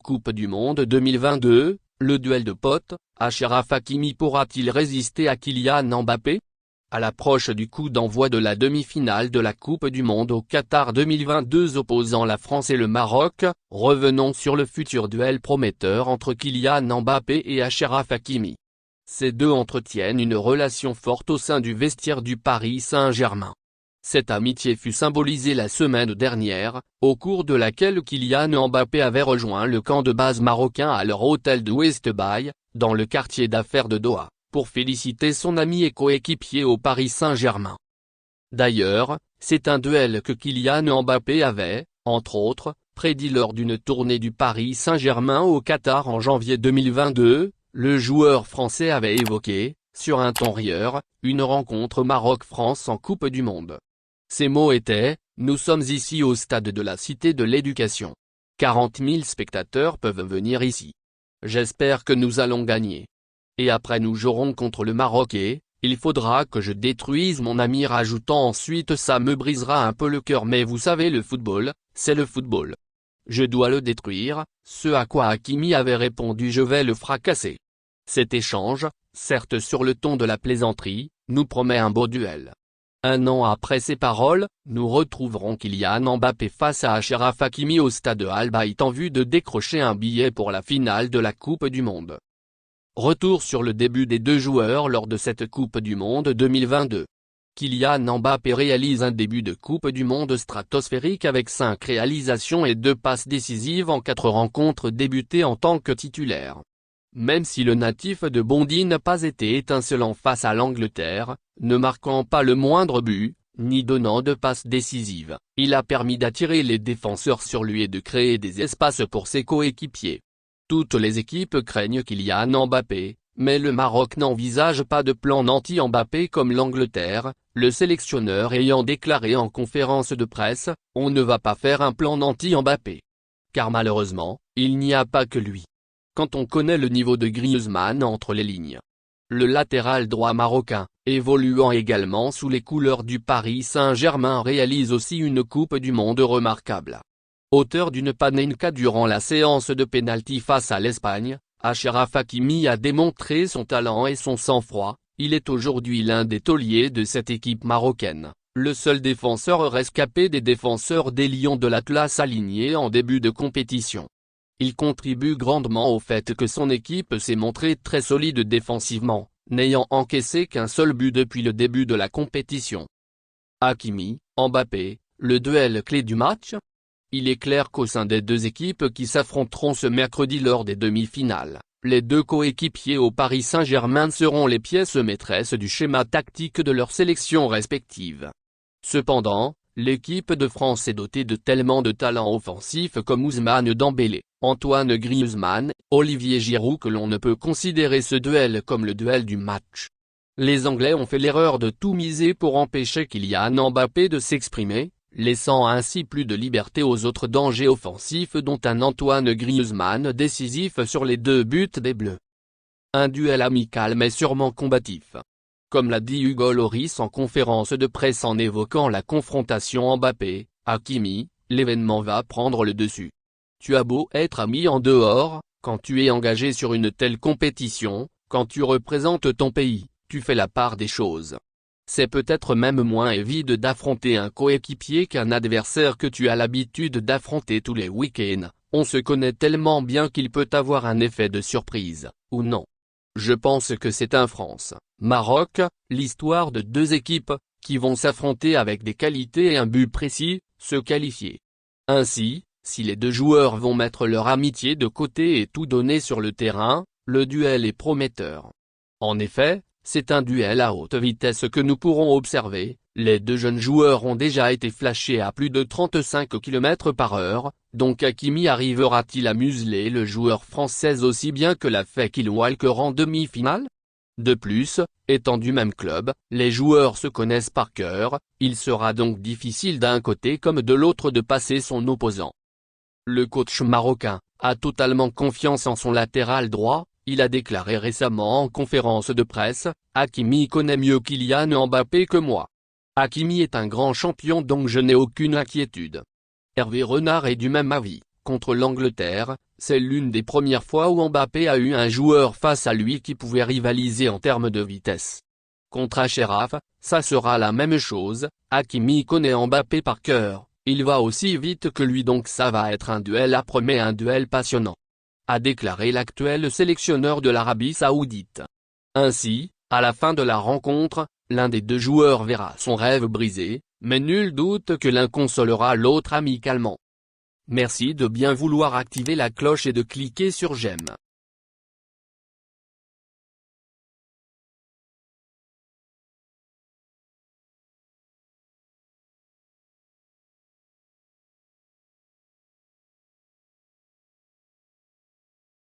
Coupe du Monde 2022, le duel de potes, Achraf Hakimi pourra-t-il résister à Kylian Mbappé? À l'approche du coup d'envoi de la demi-finale de la Coupe du Monde au Qatar 2022 opposant la France et le Maroc, revenons sur le futur duel prometteur entre Kylian Mbappé et Achraf Hakimi. Ces deux entretiennent une relation forte au sein du vestiaire du Paris Saint-Germain. Cette amitié fut symbolisée la semaine dernière, au cours de laquelle Kylian Mbappé avait rejoint le camp de base marocain à leur hôtel de Westbuy, dans le quartier d'affaires de Doha, pour féliciter son ami et coéquipier au Paris Saint-Germain. D'ailleurs, c'est un duel que Kylian Mbappé avait, entre autres, prédit lors d'une tournée du Paris Saint-Germain au Qatar en janvier 2022, le joueur français avait évoqué, sur un ton rieur, une rencontre Maroc-France en Coupe du Monde. Ces mots étaient « Nous sommes ici au stade de la Cité de l'Éducation. 40 000 spectateurs peuvent venir ici. J'espère que nous allons gagner. Et après nous jouerons contre le Maroc et, il faudra que je détruise mon ami » rajoutant ensuite « Ça me brisera un peu le cœur mais vous savez le football, c'est le football. Je dois le détruire », ce à quoi Hakimi avait répondu « Je vais le fracasser ». Cet échange, certes sur le ton de la plaisanterie, nous promet un beau duel. Un an après ces paroles, nous retrouverons Kylian Mbappé face à Achraf Hakimi au stade Al Bayt en vue de décrocher un billet pour la finale de la Coupe du Monde. Retour sur le début des deux joueurs lors de cette Coupe du Monde 2022. Kylian Mbappé réalise un début de Coupe du Monde stratosphérique avec 5 réalisations et 2 passes décisives en 4 rencontres débutées en tant que titulaire. Même si le natif de Bondy n'a pas été étincelant face à l'Angleterre, ne marquant pas le moindre but, ni donnant de passes décisives, il a permis d'attirer les défenseurs sur lui et de créer des espaces pour ses coéquipiers. Toutes les équipes craignent Kylian Mbappé, mais le Maroc n'envisage pas de plan anti-Mbappé comme l'Angleterre, le sélectionneur ayant déclaré en conférence de presse « On ne va pas faire un plan anti-Mbappé. Car malheureusement, il n'y a pas que lui. » Quand on connaît le niveau de Griezmann entre les lignes. Le latéral droit marocain, évoluant également sous les couleurs du Paris Saint-Germain réalise aussi une Coupe du Monde remarquable. Auteur d'une panenka durant la séance de pénalty face à l'Espagne, Achraf Hakimi a démontré son talent et son sang-froid, il est aujourd'hui l'un des tauliers de cette équipe marocaine, le seul défenseur rescapé des défenseurs des Lions de l'Atlas alignés en début de compétition. Il contribue grandement au fait que son équipe s'est montrée très solide défensivement, n'ayant encaissé qu'un seul but depuis le début de la compétition. Hakimi, Mbappé, le duel clé du match? Il est clair qu'au sein des deux équipes qui s'affronteront ce mercredi lors des demi-finales, les deux coéquipiers au Paris Saint-Germain seront les pièces maîtresses du schéma tactique de leurs sélections respectives. Cependant, l'équipe de France est dotée de tellement de talents offensifs comme Ousmane Dembélé, Antoine Griezmann, Olivier Giroud que l'on ne peut considérer ce duel comme le duel du match. Les Anglais ont fait l'erreur de tout miser pour empêcher Kylian Mbappé de s'exprimer, laissant ainsi plus de liberté aux autres dangers offensifs dont un Antoine Griezmann décisif sur les 2 buts des Bleus. Un duel amical mais sûrement combatif. Comme l'a dit Hugo Lloris en conférence de presse en évoquant la confrontation Mbappé-Hakimi, l'événement va prendre le dessus. Tu as beau être ami en dehors, quand tu es engagé sur une telle compétition, quand tu représentes ton pays, tu fais la part des choses. C'est peut-être même moins évident d'affronter un coéquipier qu'un adversaire que tu as l'habitude d'affronter tous les week-ends, on se connaît tellement bien qu'il peut avoir un effet de surprise, ou non. Je pense que c'est un France-Maroc, l'histoire de deux équipes, qui vont s'affronter avec des qualités et un but précis, se qualifier. Ainsi, si les deux joueurs vont mettre leur amitié de côté et tout donner sur le terrain, le duel est prometteur. En effet, c'est un duel à haute vitesse que nous pourrons observer, les deux jeunes joueurs ont déjà été flashés à plus de 35 km/h, donc Hakimi arrivera-t-il à museler le joueur français aussi bien que l'a fait Kyle Walker en demi-finale? De plus, étant du même club, les joueurs se connaissent par cœur, il sera donc difficile d'un côté comme de l'autre de passer son opposant. Le coach marocain a totalement confiance en son latéral droit. Il a déclaré récemment en conférence de presse « Hakimi connaît mieux Kylian Mbappé que moi. Hakimi est un grand champion donc je n'ai aucune inquiétude. » Hervé Renard est du même avis. Contre l'Angleterre, c'est l'une des premières fois où Mbappé a eu un joueur face à lui qui pouvait rivaliser en termes de vitesse. Contre Achraf, ça sera la même chose, Hakimi connaît Mbappé par cœur, il va aussi vite que lui donc ça va être un duel âpre mais un duel passionnant. A déclaré l'actuel sélectionneur de l'Arabie Saoudite. Ainsi, à la fin de la rencontre, l'un des deux joueurs verra son rêve brisé, mais nul doute que l'un consolera l'autre amicalement. Merci de bien vouloir activer la cloche et de cliquer sur j'aime.